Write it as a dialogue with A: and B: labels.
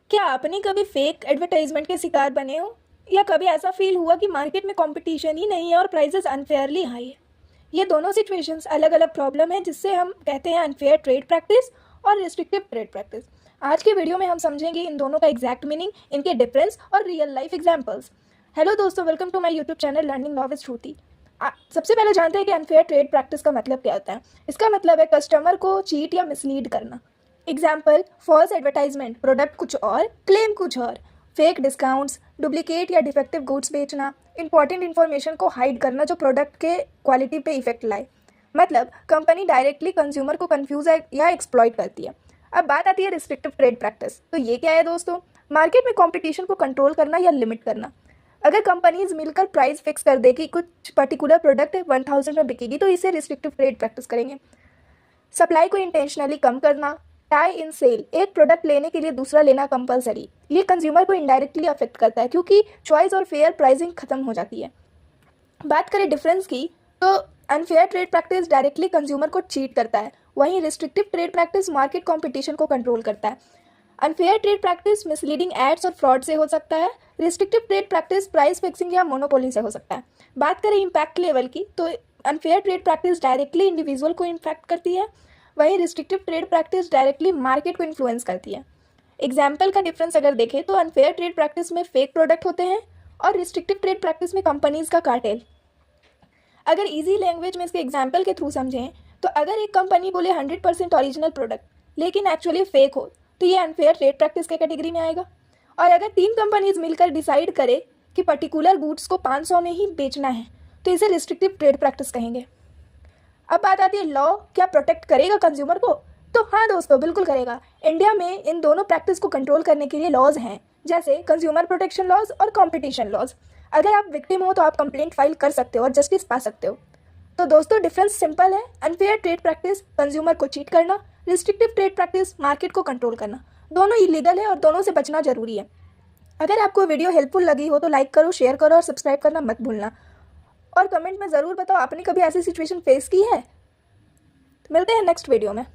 A: क्या आपने कभी फेक एडवर्टाइजमेंट के शिकार बने हो या कभी ऐसा फील हुआ कि मार्केट में कंपटीशन ही नहीं है और प्राइसेस अनफेयरली हाई है। ये दोनों सिचुएशंस अलग अलग प्रॉब्लम है जिससे हम कहते हैं अनफेयर ट्रेड प्रैक्टिस और रिस्ट्रिक्टिव ट्रेड प्रैक्टिस। आज के वीडियो में हम समझेंगे इन दोनों का एग्जैक्ट मीनिंग, इनके डिफरेंस और रियल लाइफ एग्जाम्पल्स। हेलो दोस्तों, welcome to my YouTube channel learning law with Shruti. सबसे पहले जानते हैं कि अनफेयर ट्रेड प्रैक्टिस का मतलब क्या होता है। इसका मतलब है कस्टमर को चीट या मिसलीड करना। एग्जाम्पल, फॉल्स एडवर्टाइजमेंट, प्रोडक्ट कुछ और क्लेम कुछ और। फेक डिस्काउंट्स, डुप्लीकेट या डिफेक्टिव गुड्स बेचना। इंपॉर्टेंट इन्फॉर्मेशन को हाइड करना जो प्रोडक्ट के क्वालिटी पे इफेक्ट लाए। मतलब कंपनी डायरेक्टली कंज्यूमर को कंफ्यूज या एक्सप्लॉइट करती है। अब बात आती है रिस्ट्रिक्टिव ट्रेड प्रैक्टिस। तो ये क्या है दोस्तों? मार्केट में कंपटीशन को कंट्रोल करना या लिमिट करना। अगर कंपनीज मिलकर प्राइस फिक्स कर दे कि कुछ पर्टिकुलर प्रोडक्ट 1000 में बिकेगी तो इसे रिस्ट्रिक्टिव ट्रेड प्रैक्टिस करेंगे। सप्लाई को इंटेंशनली कम करना। टाई इन सेल, एक प्रोडक्ट लेने के लिए दूसरा लेना कंपलसरी। ये कंज्यूमर को इनडायरेक्टली अफेक्ट करता है क्योंकि चॉइस और फेयर प्राइसिंग खत्म हो जाती है। बात करें डिफरेंस की तो unfair trade practice directly consumer को चीट करता है, वहीं restrictive trade practice market competition को कंट्रोल करता है। Unfair trade practice misleading ads और फ्रॉड से हो सकता है। Restrictive trade practice price fixing या मोनोपोली से हो सकता है। बात करें इम्पैक्ट लेवल की तो unfair trade practice directly individual को इम्पैक्ट करती है, वहीं restrictive trade practice directly market को इन्फ्लुएंस करती है। एग्जाम्पल का डिफरेंस अगर देखें तो अनफेयर ट्रेड प्रैक्टिस में फेक प्रोडक्ट होते हैं और रिस्ट्रिक्टिव ट्रेड प्रैक्टिस में कंपनीज का कार्टेल। अगर इजी लैंग्वेज में इसके एग्जाम्पल के थ्रू समझें तो अगर एक कंपनी बोले 100% ओरिजिनल प्रोडक्ट लेकिन एक्चुअली फेक हो तो ये अनफेयर ट्रेड प्रैक्टिस के कैटेगरी में आएगा। और अगर 3 कंपनीज मिलकर डिसाइड करे कि पर्टिकुलर गुड्स को 500 में ही बेचना है तो इसे रिस्ट्रिक्टिव ट्रेड प्रैक्टिस कहेंगे। अब बात आती है लॉ क्या प्रोटेक्ट करेगा कंज्यूमर को? तो हाँ दोस्तों, बिल्कुल करेगा। इंडिया में इन दोनों प्रैक्टिस को कंट्रोल करने के लिए लॉज हैं, जैसे कंज्यूमर प्रोटेक्शन लॉज और कंपटीशन लॉज। अगर आप विक्टिम हो तो आप कंप्लेंट फाइल कर सकते हो और जस्टिस पा सकते हो। तो दोस्तों डिफरेंस सिंपल है। अनफेयर ट्रेड प्रैक्टिस कंज्यूमर को चीट करना, रिस्ट्रिक्टिव ट्रेड प्रैक्टिस मार्केट को कंट्रोल करना। दोनों इलीगल है और दोनों से बचना जरूरी है। अगर आपको वीडियो हेल्पफुल लगी हो तो लाइक करो, शेयर करो और सब्सक्राइब करना मत भूलना। और कमेंट में ज़रूर बताओ आपने कभी ऐसी सिचुएशन फेस की है। मिलते हैं नेक्स्ट वीडियो में।